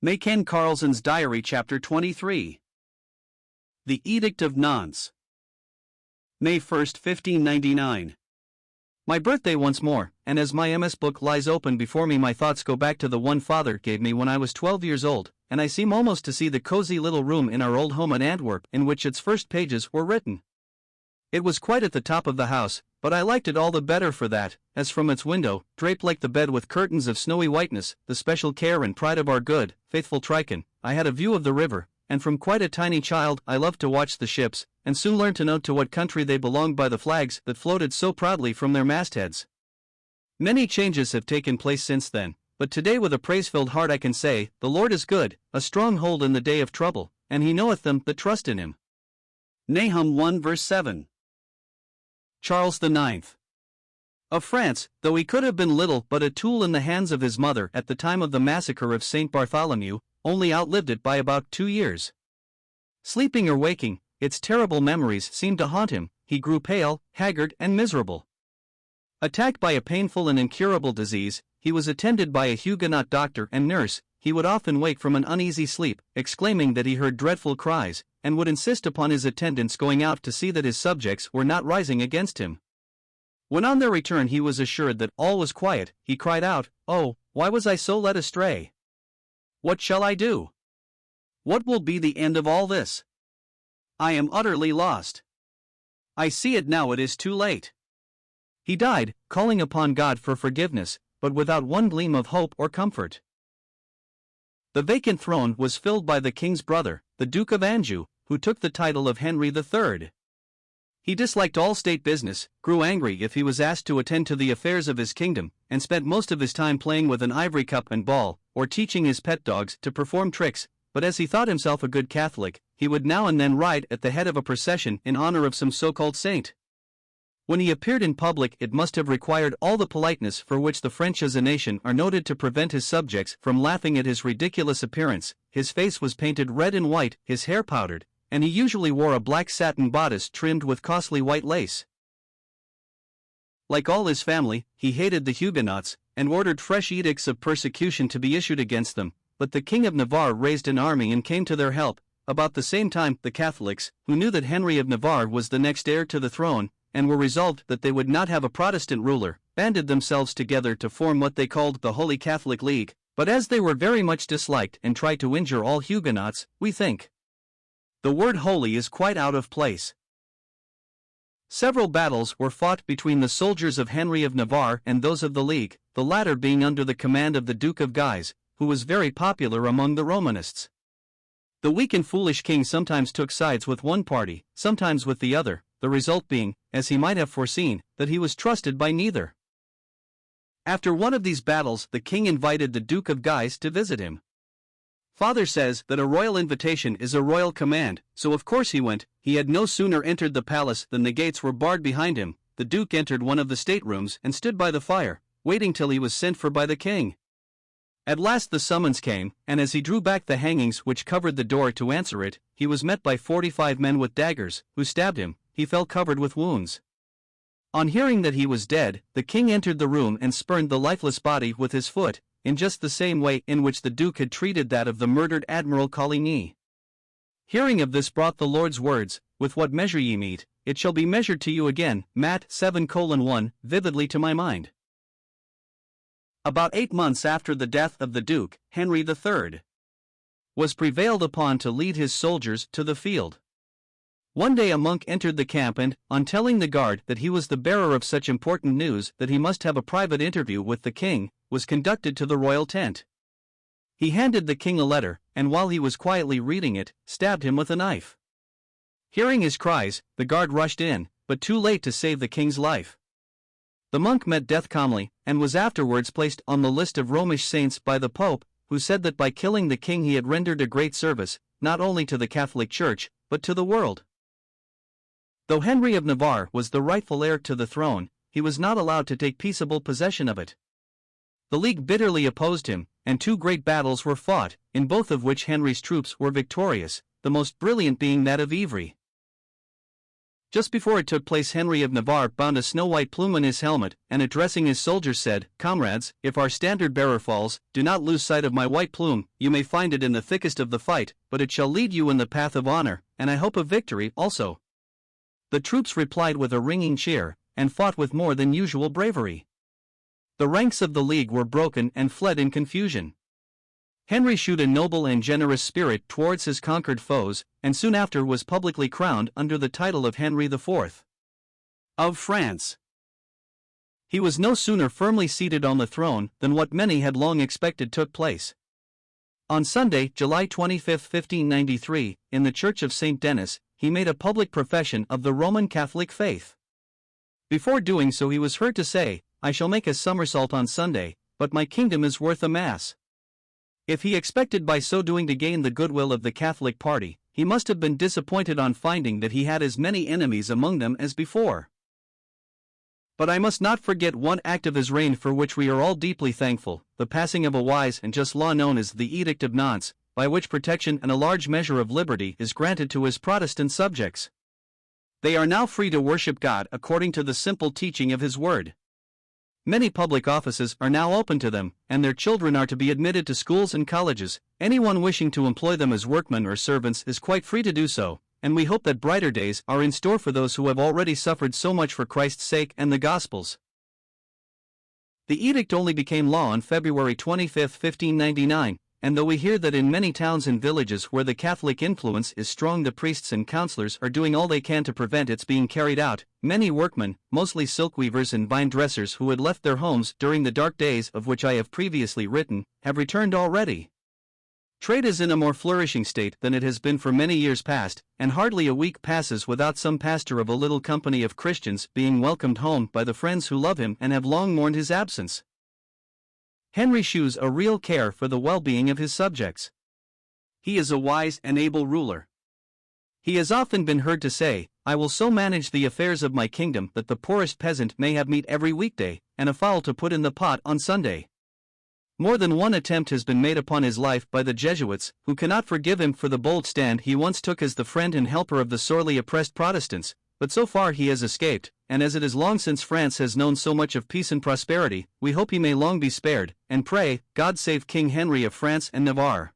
Mayken Karlzon's Diary Chapter 23. The Edict of Nantes. May 1, 1599. My birthday once more, and as my MS book lies open before me, my thoughts go back to the one Father gave me when I was 12 years old, and I seem almost to see the cozy little room in our old home at Antwerp in which its first pages were written. It was quite at the top of the house, but I liked it all the better for that, as from its window, draped like the bed with curtains of snowy whiteness, the special care and pride of our good, faithful Trichon, I had a view of the river, and from quite a tiny child I loved to watch the ships, and soon learned to know to what country they belonged by the flags that floated so proudly from their mastheads. Many changes have taken place since then, but today with a praise-filled heart I can say, the Lord is good, a stronghold in the day of trouble, and he knoweth them that trust in him. Nahum 1 verse 7. Charles IX. Of France, though he could have been little but a tool in the hands of his mother at the time of the massacre of St. Bartholomew, only outlived it by about 2 years. Sleeping or waking, its terrible memories seemed to haunt him. He grew pale, haggard, and miserable. Attacked by a painful and incurable disease, he was attended by a Huguenot doctor and nurse. He would often wake from an uneasy sleep, exclaiming that he heard dreadful cries, and would insist upon his attendants going out to see that his subjects were not rising against him. When on their return he was assured that all was quiet, he cried out, "Oh, why was I so led astray? What shall I do? What will be the end of all this? I am utterly lost. I see it now, it is too late." He died, calling upon God for forgiveness, but without one gleam of hope or comfort. The vacant throne was filled by the king's brother, the Duke of Anjou, who took the title of Henry III. He disliked all state business, grew angry if he was asked to attend to the affairs of his kingdom, and spent most of his time playing with an ivory cup and ball, or teaching his pet dogs to perform tricks. But as he thought himself a good Catholic, he would now and then ride at the head of a procession in honor of some so-called saint. When he appeared in public, it must have required all the politeness for which the French as a nation are noted to prevent his subjects from laughing at his ridiculous appearance. His face was painted red and white, his hair powdered, and he usually wore a black satin bodice trimmed with costly white lace. Like all his family, he hated the Huguenots, and ordered fresh edicts of persecution to be issued against them, but the King of Navarre raised an army and came to their help. About the same time, the Catholics, who knew that Henry of Navarre was the next heir to the throne, and were resolved that they would not have a Protestant ruler, banded themselves together to form what they called the Holy Catholic League, but as they were very much disliked and tried to injure all Huguenots, we think the word holy is quite out of place. Several battles were fought between the soldiers of Henry of Navarre and those of the League, the latter being under the command of the Duke of Guise, who was very popular among the Romanists. The weak and foolish king sometimes took sides with one party, sometimes with the other, the result being, as he might have foreseen, that he was trusted by neither. After one of these battles, the king invited the Duke of Guise to visit him. Father says that a royal invitation is a royal command, so of course he went. He had no sooner entered the palace than the gates were barred behind him. The Duke entered one of the staterooms and stood by the fire, waiting till he was sent for by the king. At last the summons came, and as he drew back the hangings which covered the door to answer it, he was met by 45 men with daggers, who stabbed him. He fell covered with wounds. On hearing that he was dead, the king entered the room and spurned the lifeless body with his foot, in just the same way in which the Duke had treated that of the murdered Admiral Coligny. Hearing of this brought the Lord's words, "With what measure ye mete, it shall be measured to you again," Matt 7:1, vividly to my mind. About 8 months after the death of the Duke, Henry III was prevailed upon to lead his soldiers to the field. One day a monk entered the camp and, on telling the guard that he was the bearer of such important news that he must have a private interview with the king, was conducted to the royal tent. He handed the king a letter, and while he was quietly reading it, stabbed him with a knife. Hearing his cries, the guard rushed in, but too late to save the king's life. The monk met death calmly, and was afterwards placed on the list of Romish saints by the Pope, who said that by killing the king he had rendered a great service, not only to the Catholic Church, but to the world. Though Henry of Navarre was the rightful heir to the throne, he was not allowed to take peaceable possession of it. The League bitterly opposed him, and 2 great battles were fought, in both of which Henry's troops were victorious, the most brilliant being that of Ivry. Just before it took place, Henry of Navarre bound a snow-white plume on his helmet, and addressing his soldiers said, "Comrades, if our standard-bearer falls, do not lose sight of my white plume. You may find it in the thickest of the fight, but it shall lead you in the path of honor, and I hope of victory also." The troops replied with a ringing cheer, and fought with more than usual bravery. The ranks of the League were broken and fled in confusion. Henry showed a noble and generous spirit towards his conquered foes, and soon after was publicly crowned under the title of Henry IV. of France. He was no sooner firmly seated on the throne than what many had long expected took place. On Sunday, July 25, 1593, in the Church of St. Denis, he made a public profession of the Roman Catholic faith. Before doing so, he was heard to say, "I shall make a somersault on Sunday, but my kingdom is worth a mass." If he expected by so doing to gain the goodwill of the Catholic party, he must have been disappointed on finding that he had as many enemies among them as before. But I must not forget one act of his reign for which we are all deeply thankful, the passing of a wise and just law known as the Edict of Nantes, by which protection and a large measure of liberty is granted to his Protestant subjects. They are now free to worship God according to the simple teaching of his word. Many public offices are now open to them, and their children are to be admitted to schools and colleges. Anyone wishing to employ them as workmen or servants is quite free to do so, and we hope that brighter days are in store for those who have already suffered so much for Christ's sake and the Gospel's. The edict only became law on February 25, 1599, and though we hear that in many towns and villages where the Catholic influence is strong the priests and councillors are doing all they can to prevent its being carried out, many workmen, mostly silk weavers and vine dressers who had left their homes during the dark days of which I have previously written, have returned already. Trade is in a more flourishing state than it has been for many years past, and hardly a week passes without some pastor of a little company of Christians being welcomed home by the friends who love him and have long mourned his absence. Henry shews a real care for the well-being of his subjects. He is a wise and able ruler. He has often been heard to say, "I will so manage the affairs of my kingdom that the poorest peasant may have meat every weekday, and a fowl to put in the pot on Sunday." More than one attempt has been made upon his life by the Jesuits, who cannot forgive him for the bold stand he once took as the friend and helper of the sorely oppressed Protestants, but so far he has escaped, and as it is long since France has known so much of peace and prosperity, we hope he may long be spared, and pray, God save King Henry of France and Navarre.